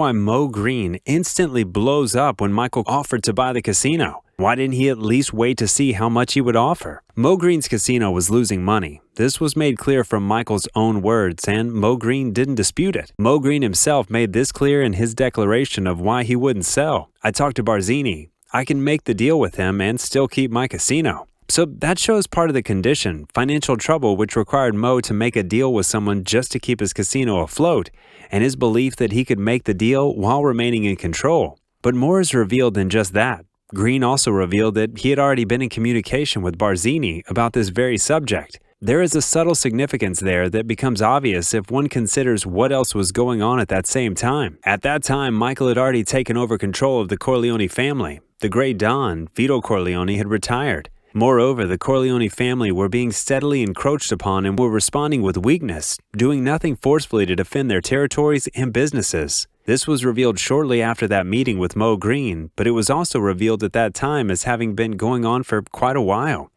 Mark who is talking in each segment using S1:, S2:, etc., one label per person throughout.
S1: Why Moe Greene instantly blows up when Michael offered to buy the casino. Why didn't he at least wait to see how much he would offer? Moe Greene's casino was losing money. This was made clear from Michael's own words, and Moe Greene didn't dispute it. Moe Greene himself made this clear in his declaration of why he wouldn't sell. "I talked to Barzini. I can make the deal with him and still keep my casino." So that shows part of the condition, financial trouble, which required Moe to make a deal with someone just to keep his casino afloat, and his belief that he could make the deal while remaining in control. But more is revealed than just that. Greene also revealed that he had already been in communication with Barzini about this very subject. There is a subtle significance there that becomes obvious if one considers what else was going on at that same time. At that time, Michael had already taken over control of the Corleone family. The great Don, Vito Corleone, had retired. Moreover, the Corleone family were being steadily encroached upon and were responding with weakness, doing nothing forcefully to defend their territories and businesses. This was revealed shortly after that meeting with Moe Greene, but it was also revealed at that time as having been going on for quite a while.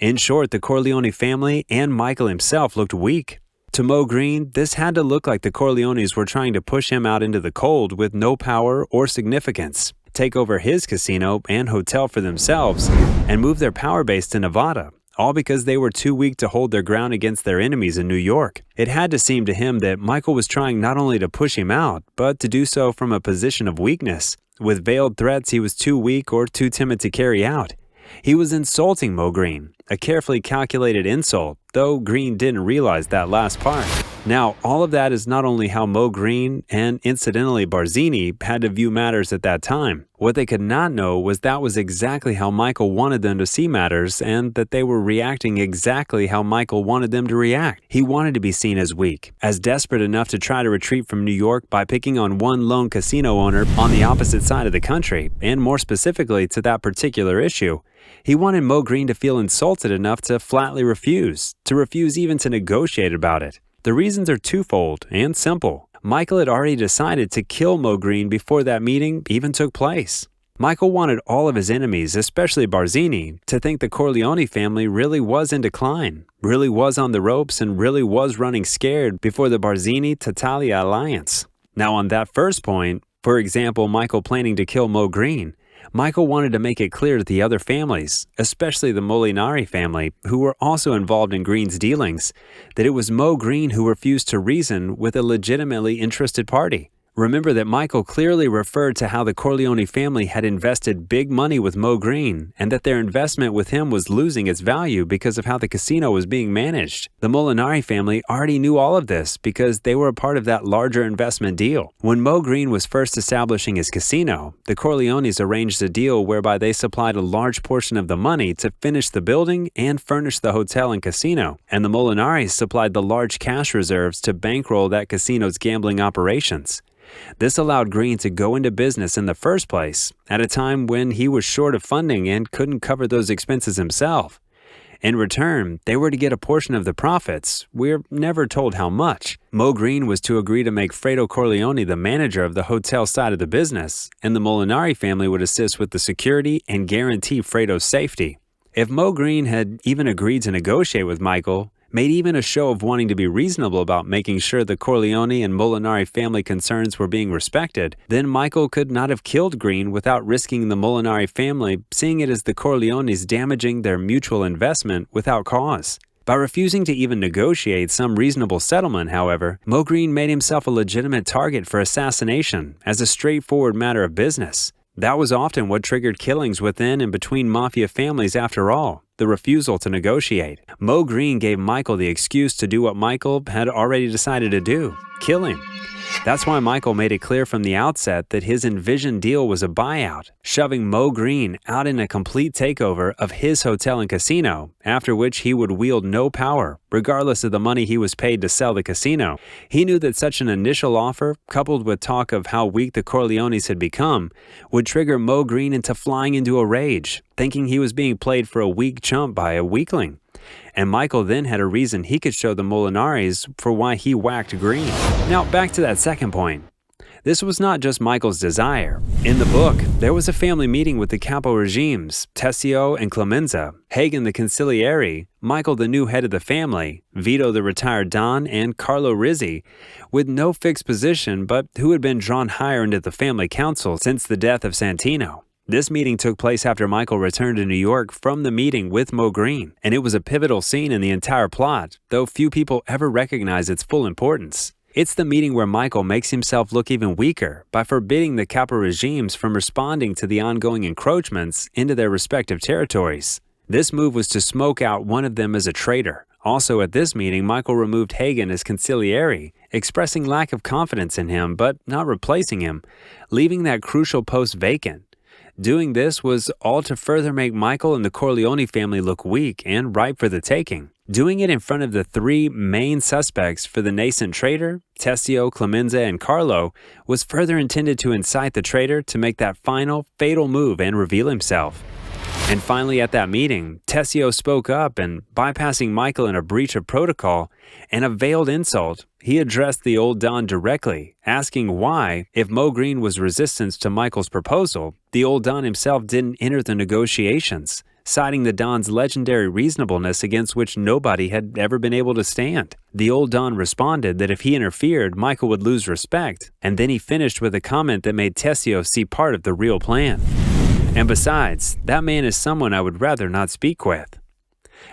S1: In short, the Corleone family and Michael himself looked weak. To Moe Greene, this had to look like the Corleones were trying to push him out into the cold with no power or significance, take over his casino and hotel for themselves, and move their power base to Nevada, all because they were too weak to hold their ground against their enemies in New York. It had to seem to him that Michael was trying not only to push him out, but to do so from a position of weakness, with veiled threats he was too weak or too timid to carry out. He was insulting Moe Greene, a carefully calculated insult, though Greene didn't realize that last part. Now, all of that is not only how Moe Greene and incidentally Barzini had to view matters at that time. What they could not know was that was exactly how Michael wanted them to see matters, and that they were reacting exactly how Michael wanted them to react. He wanted to be seen as weak, as desperate enough to try to retreat from New York by picking on one lone casino owner on the opposite side of the country, and more specifically to that particular issue. He wanted Moe Greene to feel insulted enough to flatly refuse even to negotiate about it. The reasons are twofold and simple. Michael had already decided to kill Moe Greene before that meeting even took place. Michael wanted all of his enemies, especially Barzini, to think the Corleone family really was in decline, really was on the ropes, and really was running scared before the Barzini-Tattaglia alliance. Now on that first point, for example, Michael planning to kill Moe Greene, Michael wanted to make it clear to the other families, especially the Molinari family, who were also involved in Greene's dealings, that it was Moe Greene who refused to reason with a legitimately interested party. Remember that Michael clearly referred to how the Corleone family had invested big money with Moe Greene, and that their investment with him was losing its value because of how the casino was being managed. The Molinari family already knew all of this because they were a part of that larger investment deal. When Moe Greene was first establishing his casino, the Corleones arranged a deal whereby they supplied a large portion of the money to finish the building and furnish the hotel and casino, and the Molinaris supplied the large cash reserves to bankroll that casino's gambling operations. This allowed Greene to go into business in the first place, at a time when he was short of funding and couldn't cover those expenses himself. In return, they were to get a portion of the profits. We're never told how much. Moe Greene was to agree to make Fredo Corleone the manager of the hotel side of the business, and the Molinari family would assist with the security and guarantee Fredo's safety. If Moe Greene had even agreed to negotiate with Michael, made even a show of wanting to be reasonable about making sure the Corleone and Molinari family concerns were being respected, then Michael could not have killed Greene without risking the Molinari family seeing it as the Corleones damaging their mutual investment without cause. By refusing to even negotiate some reasonable settlement, however, Moe Greene made himself a legitimate target for assassination as a straightforward matter of business. That was often what triggered killings within and between mafia families after all, the refusal to negotiate. Moe Greene gave Michael the excuse to do what Michael had already decided to do, kill him. That's why Michael made it clear from the outset that his envisioned deal was a buyout, shoving Moe Greene out in a complete takeover of his hotel and casino, after which he would wield no power, regardless of the money he was paid to sell the casino. He knew that such an initial offer, coupled with talk of how weak the Corleones had become, would trigger Moe Greene into flying into a rage, thinking he was being played for a weak chump by a weakling. And Michael then had a reason he could show the Molinaris for why he whacked Greene. Now, back to that second point. This was not just Michael's desire. In the book, there was a family meeting with the capo regimes, Tessio and Clemenza, Hagen the consigliere, Michael the new head of the family, Vito the retired Don, and Carlo Rizzi, with no fixed position but who had been drawn higher into the family council since the death of Santino. This meeting took place after Michael returned to New York from the meeting with Moe Greene, and it was a pivotal scene in the entire plot, though few people ever recognize its full importance. It's the meeting where Michael makes himself look even weaker by forbidding the capo regimes from responding to the ongoing encroachments into their respective territories. This move was to smoke out one of them as a traitor. Also at this meeting, Michael removed Hagen as consigliere, expressing lack of confidence in him but not replacing him, leaving that crucial post vacant. Doing this was all to further make Michael and the Corleone family look weak and ripe for the taking. Doing it in front of the three main suspects for the nascent traitor, Tessio, Clemenza, and Carlo, was further intended to incite the traitor to make that final, fatal move and reveal himself. And finally at that meeting, Tessio spoke up and, bypassing Michael in a breach of protocol and a veiled insult, he addressed the old Don directly, asking why, if Moe Greene was resistant to Michael's proposal, the old Don himself didn't enter the negotiations, citing the Don's legendary reasonableness against which nobody had ever been able to stand. The old Don responded that if he interfered, Michael would lose respect, and then he finished with a comment that made Tessio see part of the real plan. And besides, that man is someone I would rather not speak with.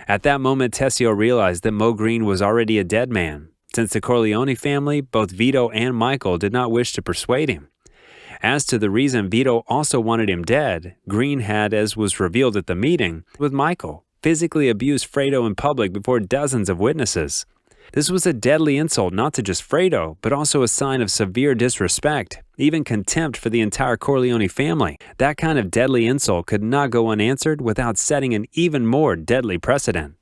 S1: At that moment, Tessio realized that Moe Greene was already a dead man, since the Corleone family, both Vito and Michael, did not wish to persuade him. As to the reason Vito also wanted him dead, Greene had, as was revealed at the meeting with Michael, physically abused Fredo in public before dozens of witnesses. This was a deadly insult not to just Fredo, but also a sign of severe disrespect, even contempt for the entire Corleone family. That kind of deadly insult could not go unanswered without setting an even more deadly precedent.